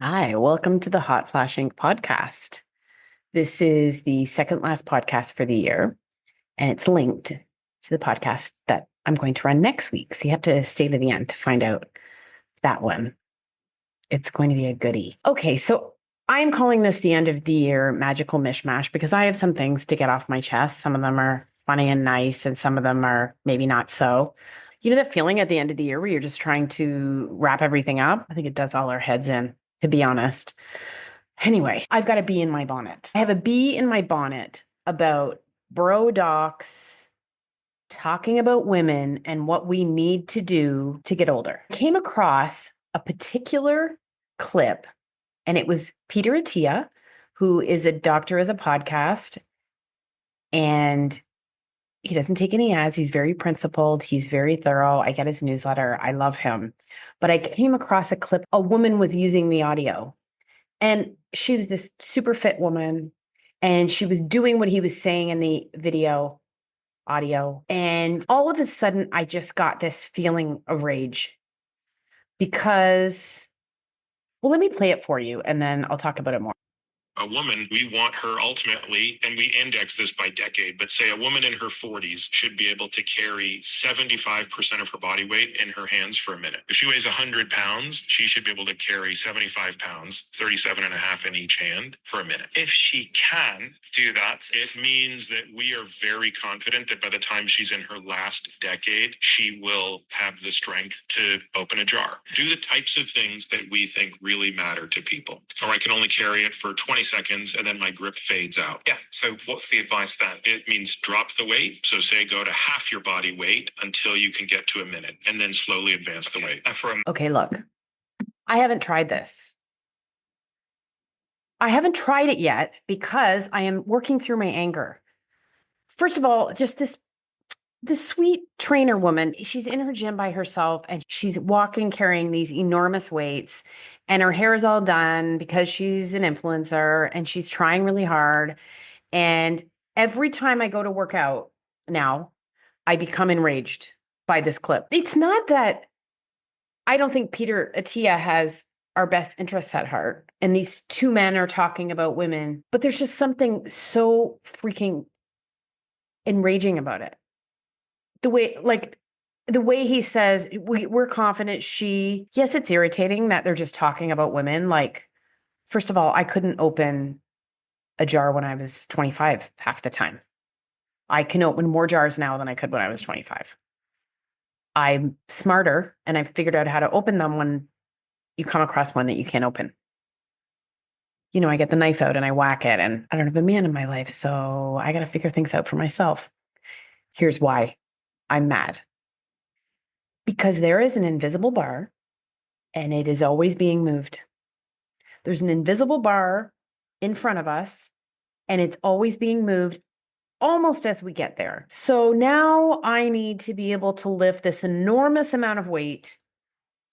Hi, welcome to the Hotflash Inc podcast. This is the second last podcast for the year, and it's linked to the podcast that I'm going to run next week. So you have to stay to the end to find out that one. It's going to be a goodie. Okay, so I'm calling this the end of the year magical mish-mash because I have some things to get off my chest. Some of them are funny and nice, and some of them are maybe not so. You know that feeling at the end of the year where you're just trying to wrap everything up? I think it does all our heads in, to be honest. Anyway, I've got a bee in my bonnet. I have a bee in my bonnet about bro docs talking about women and what we need to do to get older. I came across a particular clip, and it was Peter Attia, who is a doctor as a podcast, and he doesn't take any ads. He's very principled. He's very thorough. I get his newsletter. I love him. But I came across a clip. A woman was using the audio, and she was this super fit woman, and she was doing what he was saying in the video audio. And all of a sudden, I just got this feeling of rage because, well, let me play it for you and then I'll talk about it more. A woman, we want her ultimately, and we index this by decade, but say a woman in her 40s should be able to carry 75% of her body weight in her hands for a minute. If she weighs 100 pounds, she should be able to carry 75 pounds, 37 and a half in each hand for a minute. If she can do that, it means that we are very confident that by the time she's in her last decade, she will have the strength to open a jar. Do the types of things that we think really matter to people. Or I can only carry it for 20 seconds and then my grip fades out. Yeah. So what's the advice then? It means drop the weight. So say go to half your body weight until you can get to a minute and then slowly advance the weight. Okay, look, I haven't tried this. I haven't tried it yet because I am working through my anger. First of all, just this sweet trainer woman, she's in her gym by herself and she's walking carrying these enormous weights, and her hair is all done because she's an influencer and she's trying really hard. And every time I go to work out now, I become enraged by this clip. It's not that I don't think Peter Attia has our best interests at heart, and these two men are talking about women, but there's just something so freaking enraging about it. The way he says we're confident yes, it's irritating that they're just talking about women. Like, first of all, I couldn't open a jar when I was 25 half the time. I can open more jars now than I could when I was 25. I'm smarter and I've figured out how to open them when you come across one that you can't open. You know, I get the knife out and I whack it, and I don't have a man in my life, so I got to figure things out for myself. Here's why I'm mad. Because there is an invisible bar and it is always being moved. There's an invisible bar in front of us and it's always being moved almost as we get there. So now I need to be able to lift this enormous amount of weight,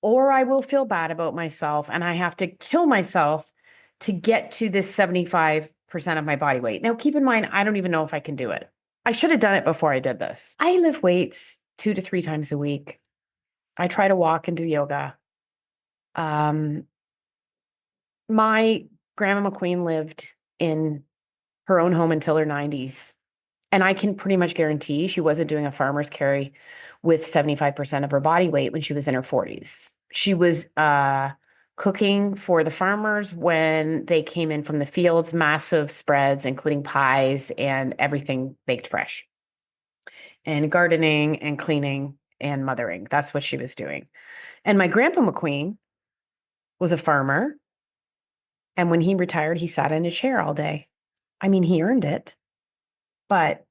or I will feel bad about myself and I have to kill myself to get to this 75% of my body weight. Now, keep in mind, I don't even know if I can do it. I should have done it before I did this. I lift weights 2 to 3 times a week. I try to walk and do yoga. My grandma McQueen lived in her own home until her 90s. And I can pretty much guarantee she wasn't doing a farmer's carry with 75% of her body weight when she was in her 40s. She was cooking for the farmers when they came in from the fields, massive spreads, including pies and everything baked fresh. And gardening and cleaning and mothering. That's what she was doing. And my grandpa McQueen was a farmer. And when he retired, he sat in a chair all day. I mean, he earned it. But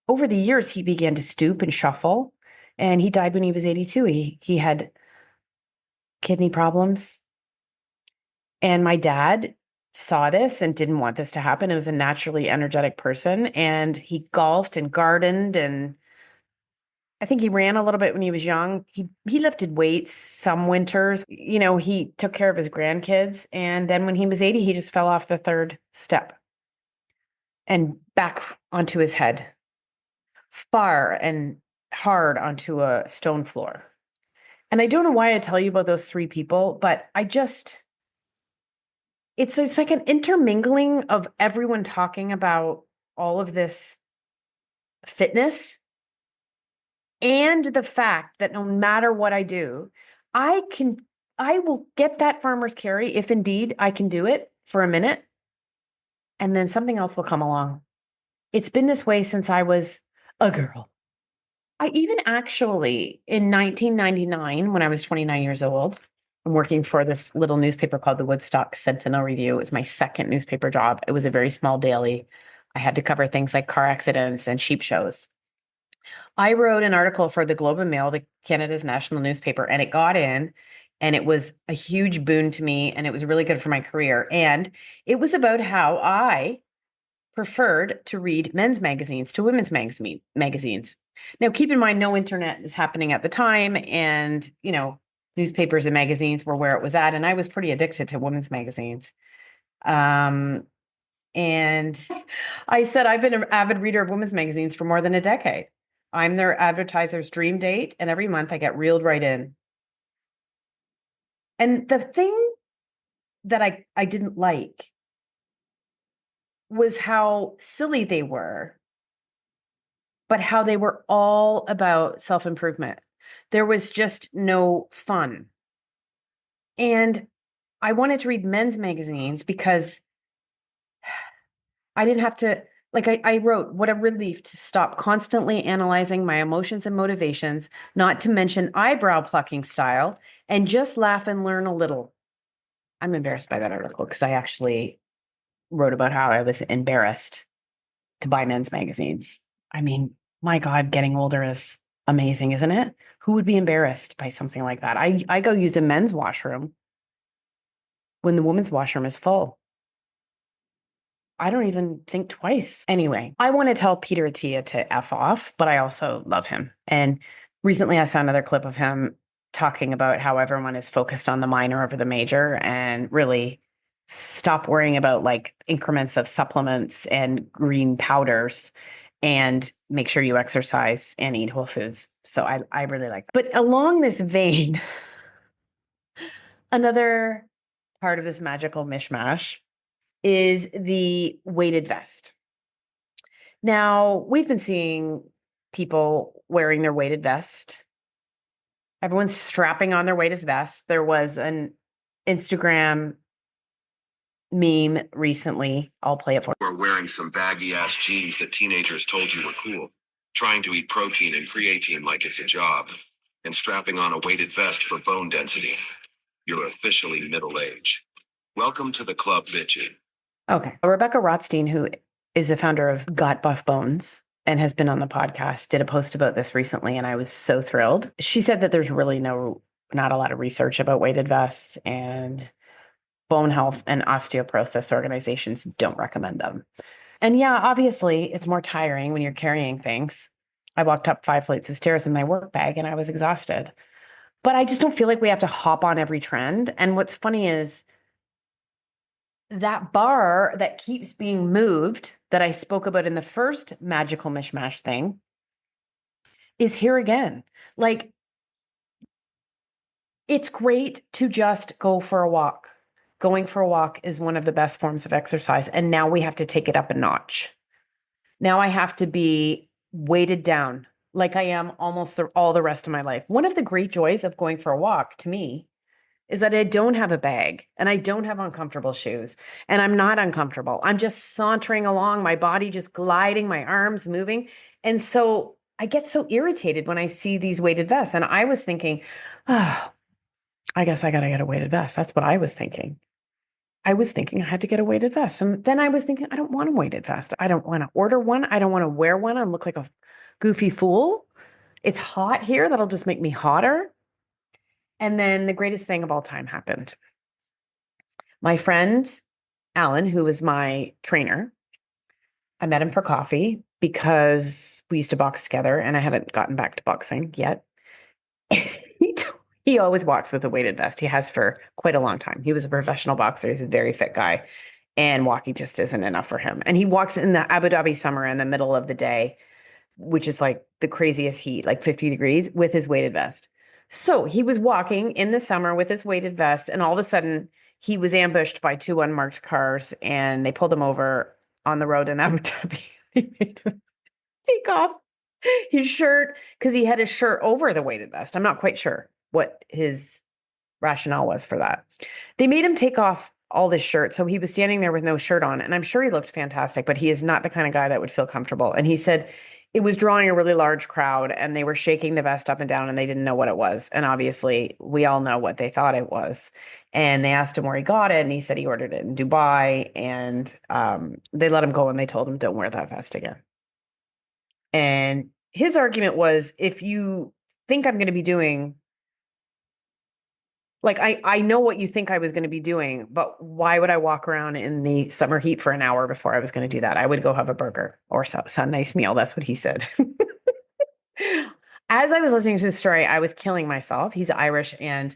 over the years, he began to stoop and shuffle. And he died when he was 82. He had kidney problems. And my dad saw this and didn't want this to happen. It was a naturally energetic person. And he golfed and gardened, and I think he ran a little bit when he was young. He lifted weights some winters. You know, he took care of his grandkids. And then when he was 80, he just fell off the third step and back onto his head, far and hard onto a stone floor. And I don't know why I tell you about those 3 people, but I just, it's like an intermingling of everyone talking about all of this fitness and the fact that no matter what I do, I will get that farmer's carry if indeed I can do it for a minute, and then something else will come along. It's been this way since I was a girl. I even actually, in 1999, when I was 29 years old, I'm working for this little newspaper called the Woodstock Sentinel Review. It was my second newspaper job. It was a very small daily. I had to cover things like car accidents and sheep shows. I wrote an article for the Globe and Mail, the Canada's national newspaper, and it got in, and it was a huge boon to me, and it was really good for my career. And it was about how I preferred to read men's magazines to women's magazines. Now, keep in mind, no internet is happening at the time, and newspapers and magazines were where it was at, and I was pretty addicted to women's magazines. And I said I've been an avid reader of women's magazines for more than a decade. I'm their advertiser's dream date, and every month I get reeled right in. And the thing that I didn't like was how silly they were, but how they were all about self-improvement. There was just no fun. And I wanted to read men's magazines because I didn't have to, like I wrote, what a relief to stop constantly analyzing my emotions and motivations, not to mention eyebrow plucking style, and just laugh and learn a little. I'm embarrassed by that article because I actually wrote about how I was embarrassed to buy men's magazines. I mean, my God, getting older is amazing, isn't it? Who would be embarrassed by something like that? I go use a men's washroom when the women's washroom is full. I don't even think twice. Anyway, I want to tell Peter Attia to F off, but I also love him. And recently I saw another clip of him talking about how everyone is focused on the minor over the major and really stop worrying about like increments of supplements and green powders and make sure you exercise and eat whole foods. So I really like that. But along this vein, another part of this magical mishmash is the weighted vest. Now, we've been seeing people wearing their weighted vest. Everyone's strapping on their weighted vest. There was an Instagram meme recently. I'll play it for you. Or wearing some baggy ass jeans that teenagers told you were cool. Trying to eat protein and creatine like it's a job. And strapping on a weighted vest for bone density. You're officially middle-aged. Welcome to the club, bitchin'. Okay. Rebecca Rothstein, who is the founder of Got Buff Bones and has been on the podcast, did a post about this recently, and I was so thrilled. She said that there's really not a lot of research about weighted vests, and bone health and osteoporosis organizations don't recommend them. And yeah, obviously, it's more tiring when you're carrying things. I walked up 5 flights of stairs in my work bag, and I was exhausted. But I just don't feel like we have to hop on every trend. And what's funny is that bar that keeps being moved that I spoke about in the first magical mishmash thing is here again. Like, it's great to just go for a walk. Going for a walk is one of the best forms of exercise. And now we have to take it up a notch. Now I have to be weighted down like I am almost all the rest of my life. One of the great joys of going for a walk to me is that I don't have a bag and I don't have uncomfortable shoes and I'm not uncomfortable. I'm just sauntering along, my body just gliding, my arms moving. And so I get so irritated when I see these weighted vests. And I was thinking, oh, I guess I got to get a weighted vest. That's what I was thinking. I was thinking I had to get a weighted vest. And then I was thinking, I don't want a weighted vest. I don't want to order one. I don't want to wear one and look like a goofy fool. It's hot here. That'll just make me hotter. And then the greatest thing of all time happened. My friend, Alan, who was my trainer, I met him for coffee because we used to box together and I haven't gotten back to boxing yet. He always walks with a weighted vest. He has for quite a long time. He was a professional boxer. He's a very fit guy and walking just isn't enough for him. And he walks in the Abu Dhabi summer in the middle of the day, which is like the craziest heat, like 50 degrees with his weighted vest. So he was walking in the summer with his weighted vest and all of a sudden he was ambushed by two unmarked cars and they pulled him over on the road in Abu Dhabi. They made him take off his shirt because he had his shirt over the weighted vest. I'm not quite sure what his rationale was for that. They made him take off all this shirt. So he was standing there with no shirt on. And I'm sure he looked fantastic, but he is not the kind of guy that would feel comfortable. And he said it was drawing a really large crowd and they were shaking the vest up and down and they didn't know what it was. And obviously, we all know what they thought it was. And they asked him where he got it. And he said he ordered it in Dubai. And they let him go and they told him, don't wear that vest again. And his argument was, if you think I'm going to be doing, like, I know what you think I was going to be doing, but why would I walk around in the summer heat for an hour before I was going to do that? I would go have a burger or some nice meal. That's what he said. As I was listening to his story, I was killing myself. He's Irish and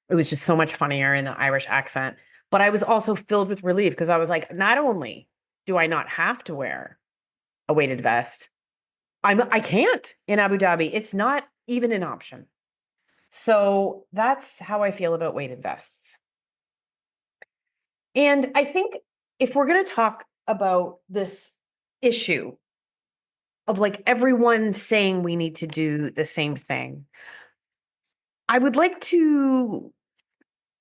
it was just so much funnier in the Irish accent. But I was also filled with relief because I was like, not only do I not have to wear a weighted vest, I can't in Abu Dhabi. It's not even an option. So that's how I feel about weighted vests. And I think if we're going to talk about this issue of like everyone saying we need to do the same thing, I would like to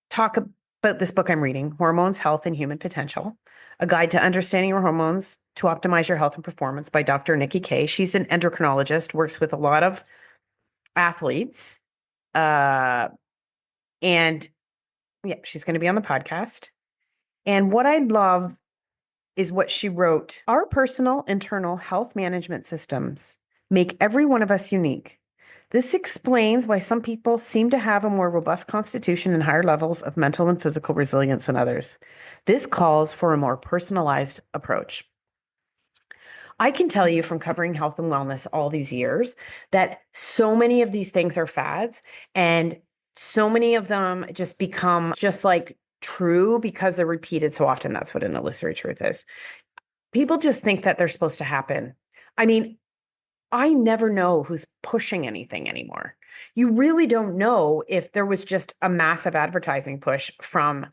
talk about this book I'm reading, Hormones, Health, and Human Potential, A Guide to Understanding Your Hormones to Optimize Your Health and Performance by Dr. Nikki Kay. She's an endocrinologist, works with a lot of athletes. And yeah, she's going to be on the podcast. And what I love is what she wrote. Our personal internal health management systems make every one of us unique. This explains why some people seem to have a more robust constitution and higher levels of mental and physical resilience than others. This calls for a more personalized approach. I can tell you from covering health and wellness all these years that so many of these things are fads and so many of them just become just like true because they're repeated so often. That's what an illusory truth is. People just think that they're supposed to happen. I mean, I never know who's pushing anything anymore. You really don't know if there was just a massive advertising push from,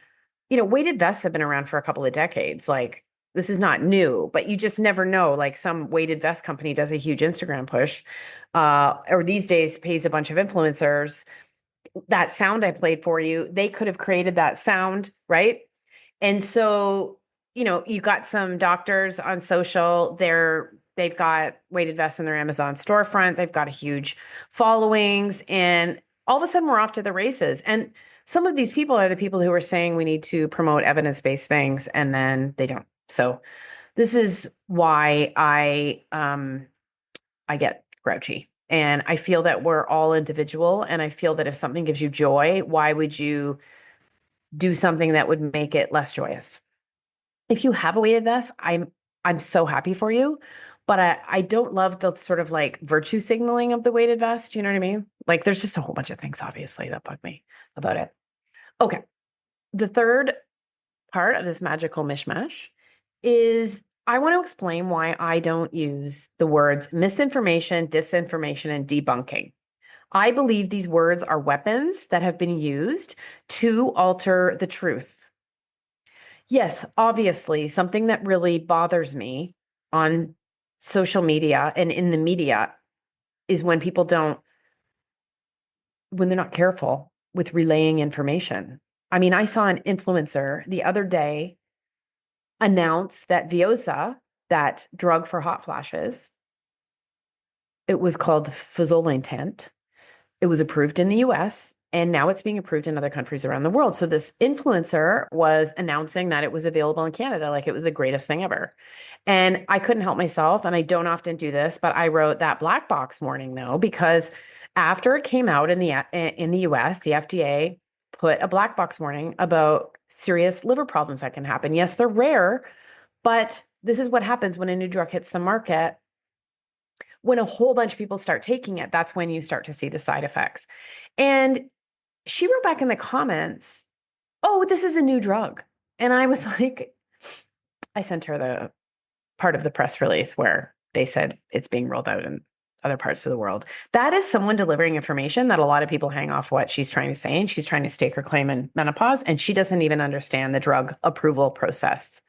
weighted vests have been around for a couple of decades. Like, this is not new, but you just never know. Like, some weighted vest company does a huge Instagram push, or these days pays a bunch of influencers. That sound I played for you, they could have created that sound, right? And so, you got some doctors on social, they've got weighted vests in their Amazon storefront. They've got a huge followings and all of a sudden we're off to the races. And some of these people are the people who are saying we need to promote evidence-based things and then they don't. So this is why I get grouchy. And I feel that we're all individual. And I feel that if something gives you joy, why would you do something that would make it less joyous? If you have a weighted vest, I'm so happy for you. But I don't love the sort of like virtue signaling of the weighted vest. You know what I mean? Like there's just a whole bunch of things, obviously, that bug me about it. Okay. The third part of this magical mishmash is I want to explain why I don't use the words misinformation, disinformation, and debunking. I believe these words are weapons that have been used to alter the truth. Yes, obviously, something that really bothers me on social media and in the media is when when they're not careful with relaying information. I mean, I saw an influencer the other day announce that Veosa, that drug for hot flashes, it was called Fazolitant. It was approved in the US and now it's being approved in other countries around the world. So this influencer was announcing that it was available in Canada, like it was the greatest thing ever. And I couldn't help myself, and I don't often do this, but I wrote that black box warning though, because after it came out in the US, the FDA put a black box warning about serious liver problems that can happen. Yes, they're rare, but this is what happens when a new drug hits the market. When a whole bunch of people start taking it, that's when you start to see the side effects. And she wrote back in the comments, oh, this is a new drug. And I was like, I sent her the part of the press release where they said it's being rolled out other parts of the world. That is someone delivering information that a lot of people hang off what she's trying to say, and she's trying to stake her claim in menopause, and she doesn't even understand the drug approval process.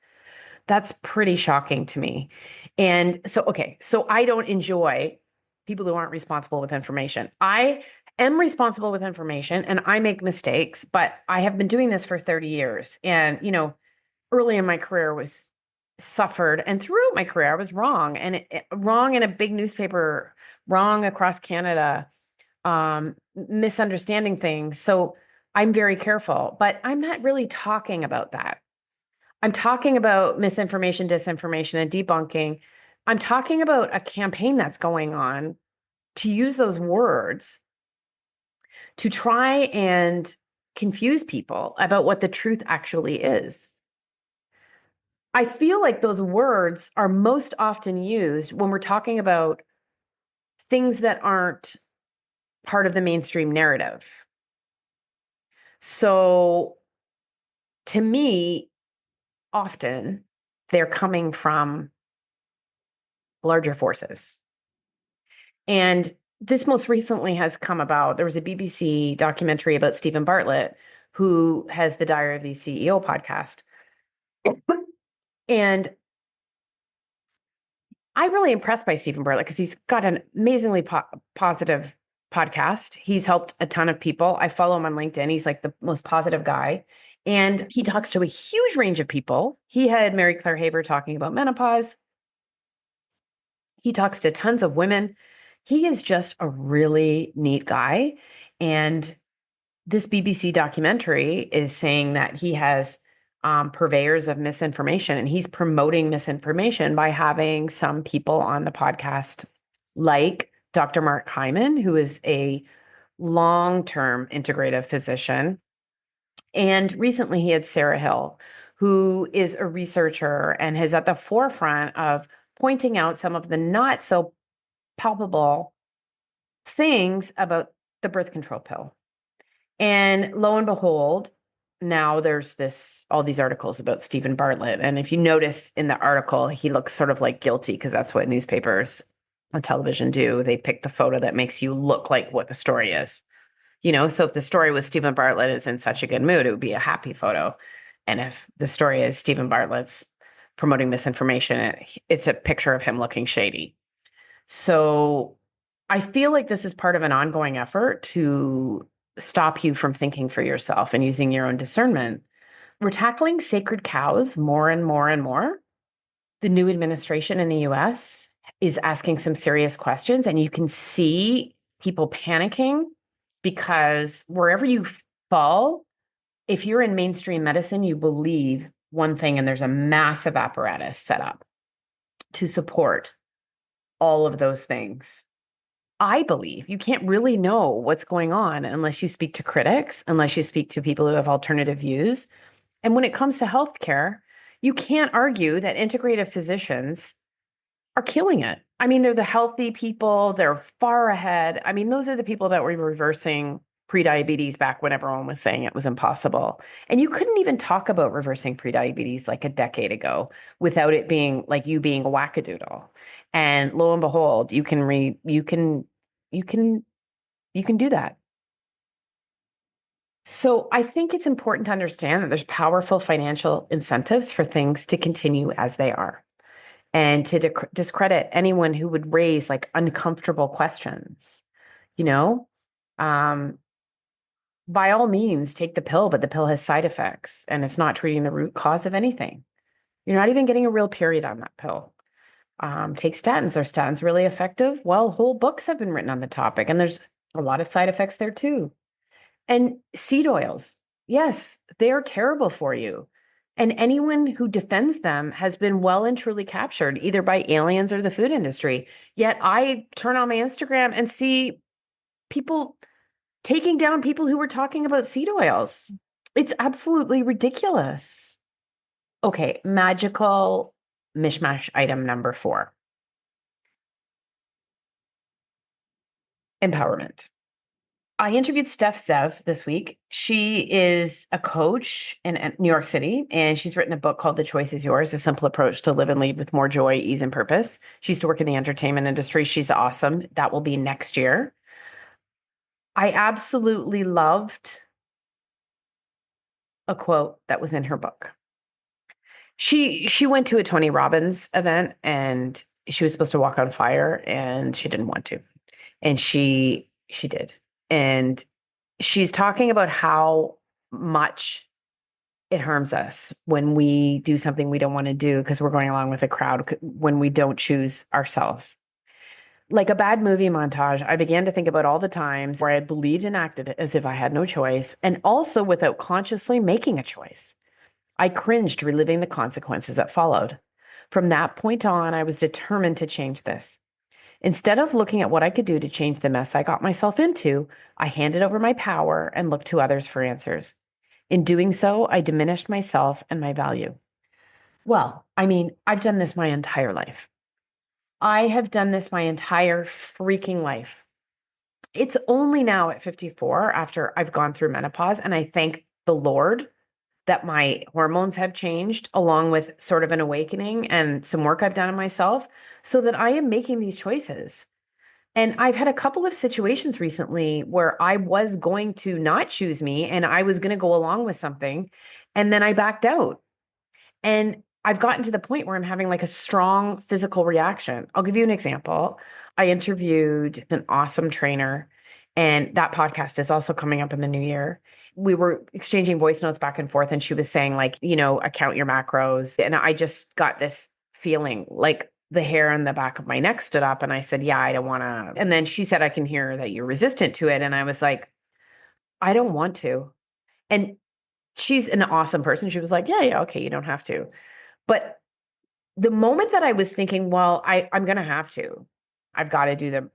That's pretty shocking to me. And so, okay, so I don't enjoy people who aren't responsible with information. I am responsible with information and I make mistakes, but I have been doing this for 30 years. And, early in my career was suffered, and throughout my career I was wrong, and wrong in a big newspaper, wrong across Canada, misunderstanding things. So I'm very careful, but I'm not really talking about that. I'm talking about misinformation, disinformation, and debunking. I'm talking about a campaign that's going on to use those words to try and confuse people about what the truth actually is. I feel like those words are most often used when we're talking about things that aren't part of the mainstream narrative. So to me, often they're coming from larger forces. And this most recently has come about. There was a BBC documentary about Stephen Bartlett, who has the Diary of the CEO podcast. And I'm really impressed by Stephen Bartlett because he's got an amazingly positive podcast. He's helped a ton of people. I follow him on LinkedIn. He's like the most positive guy. And he talks to a huge range of people. He had Mary Claire Haver talking about menopause. He talks to tons of women. He is just a really neat guy. And this BBC documentary is saying that he has purveyors of misinformation, and he's promoting misinformation by having some people on the podcast, like Dr. Mark Hyman, who is a long-term integrative physician. And recently he had Sarah Hill, who is a researcher and is at the forefront of pointing out some of the not so palpable things about the birth control pill. And lo and behold, now there's all these articles about Stephen Bartlett. And if you notice in the article, he looks sort of like guilty, because that's what newspapers on television do. They pick the photo that makes you look like what the story is. So if the story was Stephen Bartlett is in such a good mood, it would be a happy photo. And if the story is Stephen Bartlett's promoting misinformation, it's a picture of him looking shady. So I feel like this is part of an ongoing effort to stop you from thinking for yourself and using your own discernment. We're tackling sacred cows more and more and more. The new administration in the US is asking some serious questions, and you can see people panicking because wherever you fall, if you're in mainstream medicine, you believe one thing, and there's a massive apparatus set up to support all of those things. I believe you can't really know what's going on unless you speak to critics, unless you speak to people who have alternative views. And when it comes to healthcare, you can't argue that integrative physicians are killing it. I mean, they're the healthy people, they're far ahead. I mean, those are the people that were reversing prediabetes back when everyone was saying it was impossible. And you couldn't even talk about reversing prediabetes like a decade ago without it being like you being a wackadoodle. And lo and behold, you can do that. So I think it's important to understand that there's powerful financial incentives for things to continue as they are, and to discredit anyone who would raise like uncomfortable questions. You know, um, by all means, take the pill, but the pill has side effects and it's not treating the root cause of anything. You're not even getting a real period on that pill. Take statins. Are statins really effective? Well, whole books have been written on the topic, and there's a lot of side effects there too. And seed oils, yes, they are terrible for you. And anyone who defends them has been well and truly captured, either by aliens or the food industry. Yet I turn on my Instagram and see people taking down people who were talking about seed oils. It's absolutely ridiculous. Okay, magical mish-mash item number 4, empowerment. I interviewed Steph Zev this week. She is a coach in New York City, and she's written a book called The Choice is Yours, A Simple Approach to Live and Lead with More Joy, Ease, and Purpose. She used to work in the entertainment industry. She's awesome. That will be next year. I absolutely loved a quote that was in her book. She went to a Tony Robbins event and she was supposed to walk on fire and she didn't want to. And she did. And she's talking about how much it harms us when we do something we don't want to do because we're going along with the crowd when we don't choose ourselves. Like a bad movie montage, I began to think about all the times where I had believed and acted as if I had no choice, and also without consciously making a choice. I cringed, reliving the consequences that followed. From that point on, I was determined to change this. Instead of looking at what I could do to change the mess I got myself into, I handed over my power and looked to others for answers. In doing so, I diminished myself and my value. Well, I mean, I've done this my entire life. I have done this my entire freaking life. It's only now at 54 after I've gone through menopause, and I thank the Lord that my hormones have changed along with sort of an awakening and some work I've done on myself so that I am making these choices. And I've had a couple of situations recently where I was going to not choose me and I was going to go along with something and then I backed out. And I've gotten to the point where I'm having like a strong physical reaction. I'll give you an example. I interviewed an awesome trainer, and that podcast is also coming up in the new year. We were exchanging voice notes back and forth, and she was saying, like, account your macros. And I just got this feeling like the hair on the back of my neck stood up, and I said, yeah, I don't want to. And then she said, I can hear that you're resistant to it. And I was like, I don't want to. And she's an awesome person. She was like, yeah, okay, you don't have to. But the moment that I was thinking, well, I'm going to have to, I've got to do the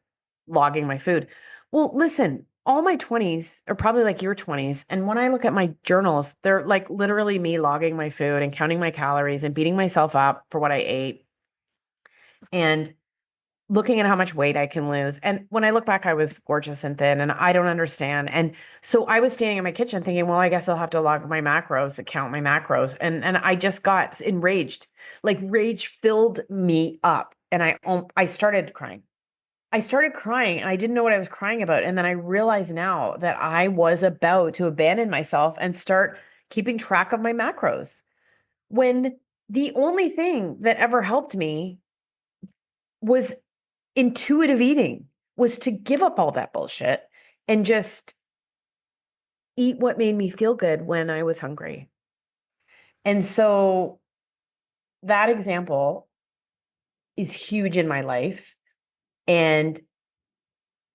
logging my food. Well, listen, all my 20s are probably like your 20s. And when I look at my journals, they're like literally me logging my food and counting my calories and beating myself up for what I ate and looking at how much weight I can lose. And when I look back, I was gorgeous and thin and I don't understand. And so I was standing in my kitchen thinking, well, I guess I'll have to log my macros, count my macros. And I just got enraged. Like rage filled me up. And I started crying. I started crying and I didn't know what I was crying about. And then I realized now that I was about to abandon myself and start keeping track of my macros when the only thing that ever helped me was intuitive eating, was to give up all that bullshit and just eat what made me feel good when I was hungry. And so that example is huge in my life. And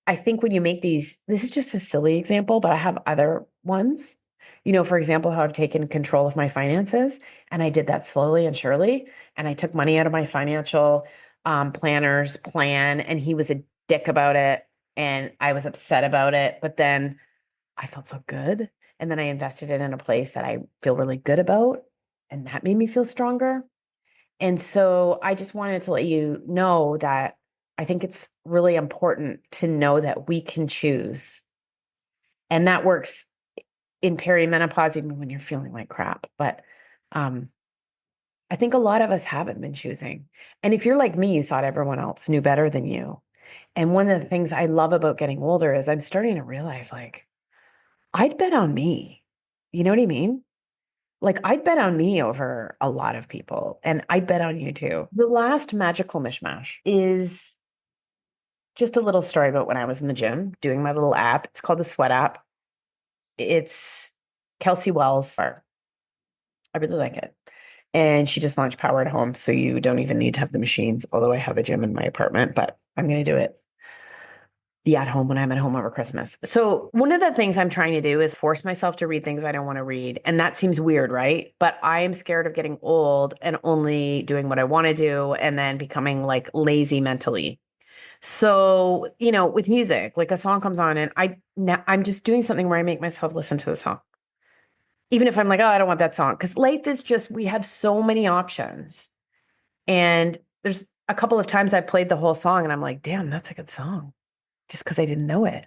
I think when you make this is just a silly example, but I have other ones. For example, how I've taken control of my finances. And I did that slowly and surely. And I took money out of my financial planner's plan, and he was a dick about it. And I was upset about it. But then I felt so good. And then I invested it in a place that I feel really good about. And that made me feel stronger. And so I just wanted to let you know that I think it's really important to know that we can choose. And that works in perimenopause, even when you're feeling like crap. But I think a lot of us haven't been choosing. And if you're like me, you thought everyone else knew better than you. And one of the things I love about getting older is I'm starting to realize, like, I'd bet on me. You know what I mean? Like, I'd bet on me over a lot of people, and I'd bet on you too. The last magical mishmash is just a little story about when I was in the gym doing my little app. It's called the Sweat app. It's Kelsey Wells. I really like it. And she just launched Power at Home. So you don't even need to have the machines, although I have a gym in my apartment, but I'm going to do it. Be at home when I'm at home over Christmas. So one of the things I'm trying to do is force myself to read things I don't want to read. And that seems weird, right? But I am scared of getting old and only doing what I want to do and then becoming like lazy mentally. So, with music, like a song comes on and I'm just doing something where I make myself listen to the song. Even if I'm like, oh, I don't want that song. Because life is just, we have so many options. And there's a couple of times I played the whole song and I'm like, damn, that's a good song. Just because I didn't know it.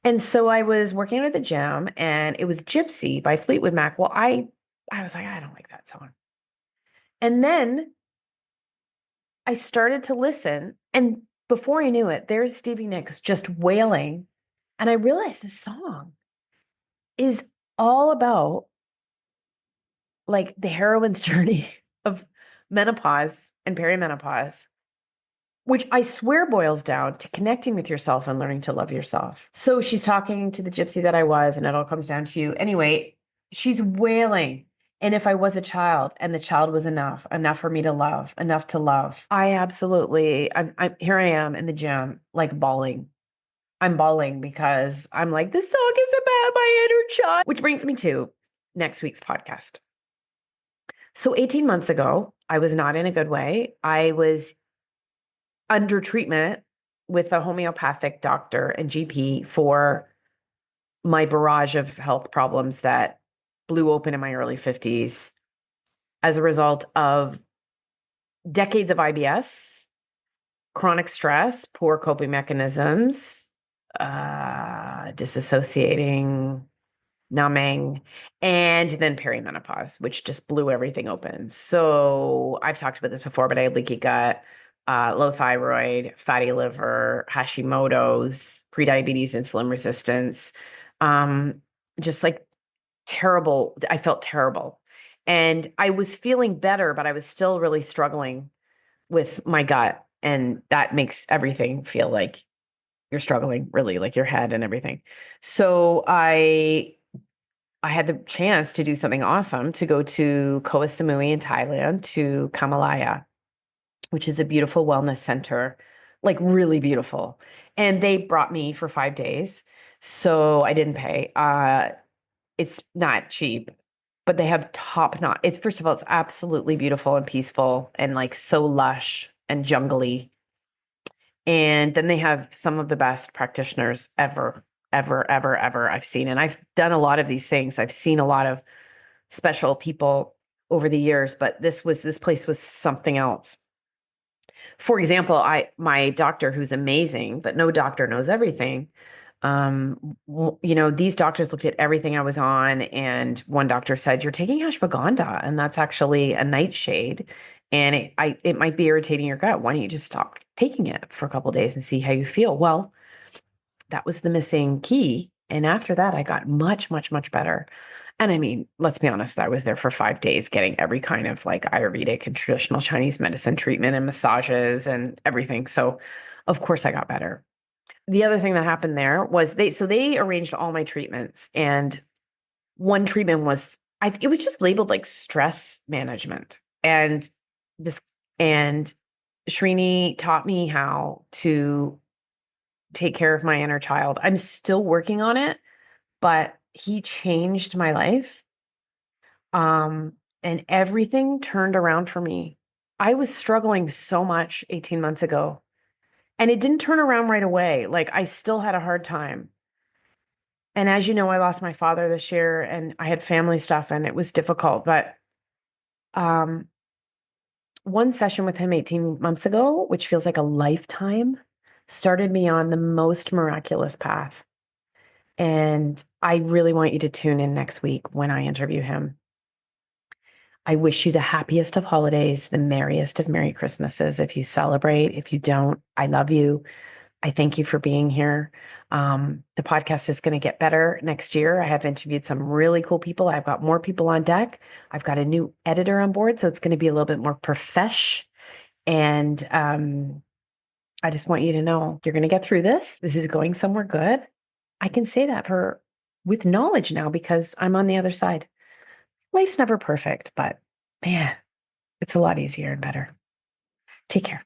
And so I was working at the gym and it was Gypsy by Fleetwood Mac. Well, I was like, I don't like that song. And then I started to listen, and before I knew it, there's Stevie Nicks just wailing. And I realized this song is all about like the heroine's journey of menopause and perimenopause, which I swear boils down to connecting with yourself and learning to love yourself. So she's talking to the gypsy that I was, and it all comes down to you. Anyway, she's wailing. And if I was a child and the child was enough, enough for me to love, enough to love, I absolutely, I'm here I am in the gym, like bawling. I'm bawling because I'm like, this song is about my inner child, which brings me to next week's podcast. So 18 months ago, I was not in a good way. I was under treatment with a homeopathic doctor and GP for my barrage of health problems that blew open in my early 50s as a result of decades of IBS, chronic stress, poor coping mechanisms, disassociating, numbing, and then perimenopause, which just blew everything open. So I've talked about this before, but I had leaky gut, low thyroid, fatty liver, Hashimoto's, prediabetes, insulin resistance, just like terrible. I felt terrible. And I was feeling better, but I was still really struggling with my gut. And that makes everything feel like you're struggling, really, like your head and everything. So I had the chance to do something awesome, to go to Koh Samui in Thailand, to Kamalaya, which is a beautiful wellness center, like really beautiful. And they brought me for 5 days. So I didn't pay. It's not cheap, but they have top notch. It's first of all, it's absolutely beautiful and peaceful and like so lush and jungly. And then they have some of the best practitioners ever I've seen. And I've done a lot of these things. I've seen a lot of special people over the years, but this place was something else. For example, my doctor, who's amazing, but no doctor knows everything. These doctors looked at everything I was on, and one doctor said, "You're taking ashwagandha, and that's actually a nightshade, and it might be irritating your gut. Why don't you just stop taking it for a couple of days and see how you feel?" Well, that was the missing key. And after that, I got much, much, much better. And I mean, let's be honest, I was there for 5 days getting every kind of like Ayurvedic and traditional Chinese medicine treatment and massages and everything. So, of course, I got better. The other thing that happened there was they arranged all my treatments. And one treatment was, it was just labeled like stress management. And this, and Srini taught me how to take care of my inner child. I'm still working on it, but he changed my life. And everything turned around for me. I was struggling so much 18 months ago, and it didn't turn around right away. Like I still had a hard time. And as you know, I lost my father this year and I had family stuff and it was difficult, but um one session with him 18 months ago, which feels like a lifetime, started me on the most miraculous path. And I really want you to tune in next week when I interview him. I wish you the happiest of holidays, the merriest of Merry Christmases. If you celebrate, if you don't, I love you. I thank you for being here. The podcast is going to get better next year. I have interviewed some really cool people. I've got more people on deck. I've got a new editor on board, so it's going to be a little bit more profesh. And I just want you to know you're going to get through this. This is going somewhere good. I can say that with knowledge now because I'm on the other side. Life's never perfect, but man, it's a lot easier and better. Take care.